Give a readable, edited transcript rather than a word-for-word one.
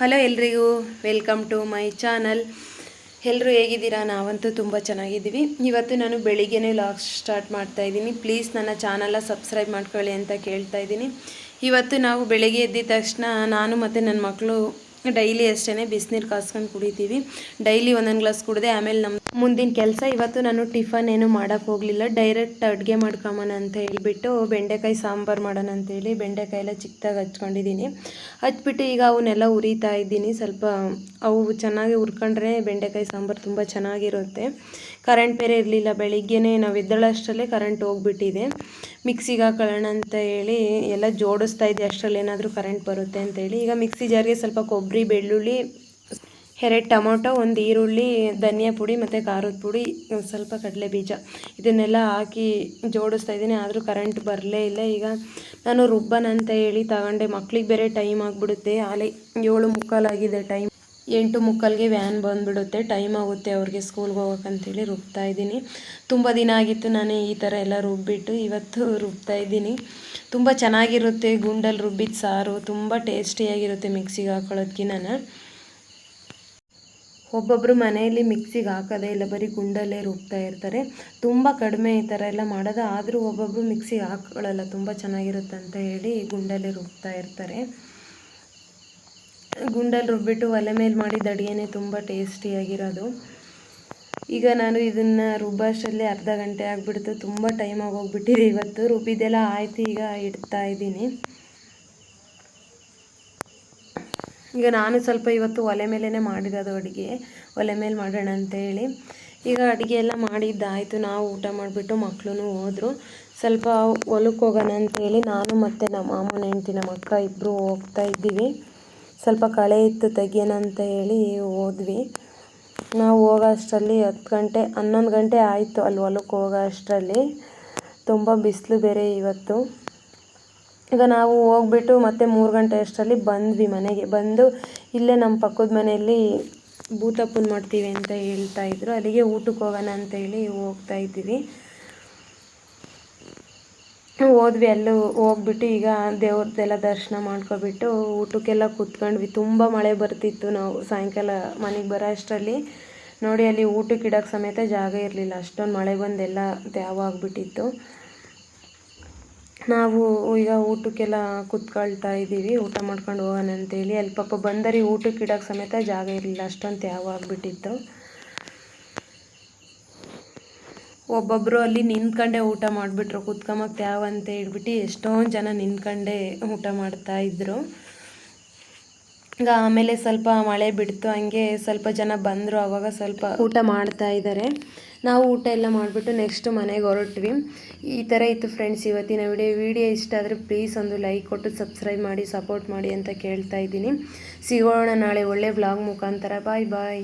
Hello ಎಲ್ರಿಗೂ, welcome to my channel. ಎಲ್ಲರೂ ಹೇಗಿದ್ದೀರಾ? ನಾವಂತೂ ತುಂಬ ಚೆನ್ನಾಗಿದ್ದೀವಿ. ಇವತ್ತು ನಾನು ಬೆಳಿಗ್ಗೆನೇ ವ್ಲಾಗ್ ಸ್ಟಾರ್ಟ್ ಮಾಡ್ತಾಯಿದ್ದೀನಿ. ಪ್ಲೀಸ್ ನನ್ನ ಚಾನಲ್ನ ಸಬ್ಸ್ಕ್ರೈಬ್ ಮಾಡ್ಕೊಳ್ಳಿ ಅಂತ ಕೇಳ್ತಾ ಇದ್ದೀನಿ. ಇವತ್ತು ನಾವು ಬೆಳಿಗ್ಗೆ ಎದ್ದಿದ ತಕ್ಷಣ ನಾನು ಮತ್ತು ನನ್ನ ಮಕ್ಕಳು ಡೈಲಿ ಅಷ್ಟೇ ಬಿಸಿನೀರು ಕಾಸ್ಕೊಂಡು ಕುಡಿತೀವಿ. ಡೈಲಿ ಒಂದೊಂದು ಗ್ಲಾಸ್ ಕುಡಿದೆ ಆಮೇಲೆ ನಮ್ಮ ಮುಂದಿನ ಕೆಲಸ. ಇವತ್ತು ನಾನು ಟಿಫನ್ ಏನು ಮಾಡೋಕ್ಕೆ ಹೋಗಲಿಲ್ಲ, ಡೈರೆಕ್ಟ್ ಅಡುಗೆ ಮಾಡ್ಕೊಂಬನ ಅಂತ ಹೇಳಿಬಿಟ್ಟು ಬೆಂಡೆಕಾಯಿ ಸಾಂಬಾರು ಮಾಡೋಣ ಅಂತೇಳಿ ಬೆಂಡೆಕಾಯಿ ಎಲ್ಲ ಚಿಕ್ಕದಾಗಿ ಹಚ್ಕೊಂಡಿದ್ದೀನಿ. ಹಚ್ಬಿಟ್ಟು ಈಗ ಅವನ್ನೆಲ್ಲ ಉರಿತಾ ಇದ್ದೀನಿ. ಸ್ವಲ್ಪ ಅವು ಚೆನ್ನಾಗಿ ಹುರ್ಕೊಂಡ್ರೆ ಬೆಂಡೆಕಾಯಿ ಸಾಂಬಾರು ತುಂಬ ಚೆನ್ನಾಗಿರುತ್ತೆ. ಕರೆಂಟ್ ಬೇರೆ ಇರಲಿಲ್ಲ, ಬೆಳಿಗ್ಗೆನೇ ನಾವು ಎದ್ದೇಳೋಷ್ಟರಲ್ಲೇ ಕರೆಂಟ್ ಹೋಗ್ಬಿಟ್ಟಿದೆ. ಮಿಕ್ಸಿಗೆ ಹಾಕೊಳ್ಳೋಣ ಅಂತ ಹೇಳಿ ಎಲ್ಲ ಜೋಡಿಸ್ತಾ ಇದ್ದೆ, ಅಷ್ಟರಲ್ಲಿ ಏನಾದರೂ ಕರೆಂಟ್ ಬರುತ್ತೆ ಅಂತೇಳಿ. ಈಗ ಮಿಕ್ಸಿ ಜಾರ್ಗೆ ಸ್ವಲ್ಪ ಕೊಬ್ಬರಿ, ಬೆಳ್ಳುಳ್ಳಿ, 2 ಟೊಮೊಟೊ, 1 ಈರುಳ್ಳಿ, ಧನಿಯಾ ಪುಡಿ ಮತ್ತು ಖಾರದ ಪುಡಿ, ಸ್ವಲ್ಪ ಕಡಲೆ ಬೀಜ ಇದನ್ನೆಲ್ಲ ಹಾಕಿ ಜೋಡಿಸ್ತಾ ಇದ್ದೀನಿ. ಆದರೂ ಕರೆಂಟ್ ಬರಲೇ ಇಲ್ಲ. ಈಗ ನಾನು ರುಬ್ಬನ ಅಂತ ಹೇಳಿ ತಗೊಂಡೆ. ಮಕ್ಳಿಗೆ ಬೇರೆ ಟೈಮ್ ಆಗಿಬಿಡುತ್ತೆ, ಆಲೇ 7:45 ಆಗಿದೆ ಟೈಮ್. 8:45ಗೆ ವ್ಯಾನ್ ಬಂದುಬಿಡುತ್ತೆ, ಟೈಮ್ ಆಗುತ್ತೆ ಅವ್ರಿಗೆ ಸ್ಕೂಲ್ಗೆ ಹೋಗೋಕ್ಕಂತೇಳಿ ರುಬ್ತಾ ಇದ್ದೀನಿ. ತುಂಬ ದಿನ ಆಗಿತ್ತು ನಾನು ಈ ಥರ ಎಲ್ಲ ರುಬ್ಬಿಟ್ಟು, ಇವತ್ತು ರುಬ್ತಾ ಇದ್ದೀನಿ. ತುಂಬ ಚೆನ್ನಾಗಿರುತ್ತೆ ಗುಂಡಲ್ಲಿ ರುಬ್ಬಿದ ಸಾರು, ತುಂಬ ಟೇಸ್ಟಿಯಾಗಿರುತ್ತೆ ಮಿಕ್ಸಿಗೆ ಹಾಕೊಳ್ಳೋದಕ್ಕಿಂತ. ಒಬ್ಬೊಬ್ಬರು ಮನೆಯಲ್ಲಿ ಮಿಕ್ಸಿಗೆ ಹಾಕೋದೇ ಇಲ್ಲ, ಬರೀ ಗುಂಡಲ್ಲೇ ರುಬ್ತಾ ಇರ್ತಾರೆ. ತುಂಬ ಕಡಿಮೆ ಈ ಥರ ಎಲ್ಲ ಮಾಡೋದು. ಆದರೂ ಒಬ್ಬೊಬ್ಬರು ಮಿಕ್ಸಿಗೆ ಹಾಕ್ಕೊಳ್ಳಲ್ಲ, ತುಂಬ ಚೆನ್ನಾಗಿರುತ್ತೆ ಅಂತ ಹೇಳಿ ಗುಂಡಲ್ಲೇ ರುಬ್ತಾ ಇರ್ತಾರೆ. ಗುಂಡಲ್ಲಿ ರುಬ್ಬಿಟ್ಟು ಒಲೆ ಮೇಲೆ ಮಾಡಿದ ಅಡುಗೆನೇ ತುಂಬ ಟೇಸ್ಟಿಯಾಗಿರೋದು. ಈಗ ನಾನು ಇದನ್ನು ರುಬ್ಬಷ್ಟರಲ್ಲಿ ಅರ್ಧ ಗಂಟೆ ಆಗಿಬಿಡ್ತು, ತುಂಬ ಟೈಮ್ ಆಗೋಗ್ಬಿಟ್ಟಿದೆ. ಇವತ್ತು ರುಬ್ಬಿದ್ದೆಲ್ಲ ಆಯ್ತು, ಈಗ ಇಡ್ತಾ ಇದ್ದೀನಿ. ಈಗ ನಾನು ಸ್ವಲ್ಪ ಇವತ್ತು ಒಲೆ ಮೇಲೇ ಮಾಡಿರೋದು ಅಡುಗೆ, ಒಲೆ ಮೇಲೆ ಮಾಡೋಣ ಅಂತೇಳಿ. ಈಗ ಅಡುಗೆ ಎಲ್ಲ ಮಾಡಿದ್ದಾಯಿತು, ನಾವು ಊಟ ಮಾಡಿಬಿಟ್ಟು ಮಕ್ಕಳು ಹೋದರು. ಸ್ವಲ್ಪ ಹೊಲಕ್ಕೆ ಹೋಗೋಣ ಅಂತೇಳಿ ನಾನು ಮತ್ತು ನಮ್ಮ ಮಾಮನ ಹೆಂಡ್ತಿ, ನಮ್ಮ ಅಕ್ಕ ಇಬ್ಬರು ಹೋಗ್ತಾ ಇದ್ದೀವಿ. ಸ್ವಲ್ಪ ಕಳೆ ಇತ್ತು ತೆಗಿಯೋಣ ಅಂತ ಹೇಳಿ ಹೋದ್ವಿ. ನಾವು ಹೋಗೋ ಅಷ್ಟರಲ್ಲಿ 10 ಗಂಟೆ 11 ಗಂಟೆ ಆಯಿತು ಅಲ್ಲಿ ಹೊಲಕ್ಕೆ ಹೋಗೋ ಅಷ್ಟರಲ್ಲಿ. ತುಂಬ ಬಿಸಿಲು ಬೇರೆ ಇವತ್ತು. ಈಗ ನಾವು ಹೋಗ್ಬಿಟ್ಟು ಮತ್ತೆ 3 ಗಂಟೆ ಅಷ್ಟರಲ್ಲಿ ಬಂದ್ವಿ ಮನೆಗೆ. ಬಂದು ಇಲ್ಲೇ ನಮ್ಮ ಪಕ್ಕದ ಮನೆಯಲ್ಲಿ ಭೂತಪ್ಪನ ಮಾಡ್ತೀವಿ ಅಂತ ಹೇಳ್ತಾಯಿದ್ರು, ಅಲ್ಲಿಗೆ ಊಟಕ್ಕೆ ಹೋಗೋಣ ಅಂತೇಳಿ ಹೋಗ್ತಾ ಇದ್ದೀವಿ. ಹೋದ್ವಿ, ಅಲ್ಲೂ ಹೋಗ್ಬಿಟ್ಟು ಈಗ ದೇವ್ರದ್ದೆಲ್ಲ ದರ್ಶನ ಮಾಡ್ಕೊಬಿಟ್ಟು ಊಟಕ್ಕೆಲ್ಲ ಕೂತ್ಕೊಂಡ್ವಿ. ತುಂಬ ಮಳೆ ಬರ್ತಿತ್ತು. ನಾವು ಸಾಯಂಕಾಲ ಮನೆಗೆ ಬರೋ ಅಷ್ಟರಲ್ಲಿ ನೋಡಿ, ಅಲ್ಲಿ ಊಟಕ್ಕೆ ಇಡೋಕ್ಕೆ ಸಮೇತ ಜಾಗ ಇರಲಿಲ್ಲ, ಅಷ್ಟೊಂದು ಮಳೆ ಬಂದೆಲ್ಲ ತ್ಯಾವ ಆಗಿಬಿಟ್ಟಿತ್ತು. ನಾವು ಈಗ ಊಟಕ್ಕೆಲ್ಲ ಕೂತ್ಕೊಳ್ತಾ ಇದ್ದೀವಿ, ಊಟ ಮಾಡ್ಕೊಂಡು ಹೋಗೋಣ ಅಂತೇಳಿ. ಅಲ್ಲಿ ಪಾಪ ಬಂದರಿ ಊಟಕ್ಕೆ ಇಡೋಕ್ಕೆ ಸಮೇತ ಜಾಗ ಇರಲಿಲ್ಲ, ಅಷ್ಟೊಂದು ತ್ಯಾವ ಆಗಿಬಿಟ್ಟಿತ್ತು. ಒಬ್ಬೊಬ್ಬರು ಅಲ್ಲಿ ನಿಂತ್ಕೊಂಡೇ ಊಟ ಮಾಡಿಬಿಟ್ರು, ಕುತ್ಕೊಂಬಕ್ಕೆ ತ್ಯಾವ ಅಂತ ಹೇಳ್ಬಿಟ್ಟು ಎಷ್ಟೊಂದು ಜನ ನಿಂತ್ಕೊಂಡೇ ಊಟ ಮಾಡ್ತಾಯಿದ್ರು. ಈಗ ಆಮೇಲೆ ಸ್ವಲ್ಪ ಮಳೆ ಬಿಡ್ತು, ಹಂಗೆ ಸ್ವಲ್ಪ ಜನ ಬಂದರು, ಆವಾಗ ಸ್ವಲ್ಪ ಊಟ ಮಾಡ್ತಾ ಇದ್ದಾರೆ. ನಾವು ಊಟ ಎಲ್ಲ ಮಾಡಿಬಿಟ್ಟು ನೆಕ್ಸ್ಟ್ ಮನೆಗೆ ಹೊರಟ್ವಿ. ಈ ಥರ ಇತ್ತು ಫ್ರೆಂಡ್ಸ್ ಇವತ್ತಿನ ವಿಡಿಯೋ ಇಷ್ಟ ಆದರೆ ಪ್ಲೀಸ್ ಒಂದು ಲೈಕ್ ಕೊಟ್ಟು ಸಬ್ಸ್ಕ್ರೈಬ್ ಮಾಡಿ, ಸಪೋರ್ಟ್ ಮಾಡಿ ಅಂತ ಕೇಳ್ತಾ ಇದ್ದೀನಿ. ಸಿಗೋಣ ನಾಳೆ ಒಳ್ಳೆ ವ್ಲಾಗ್ ಮುಖಾಂತರ. ಬಾಯ್ ಬಾಯ್.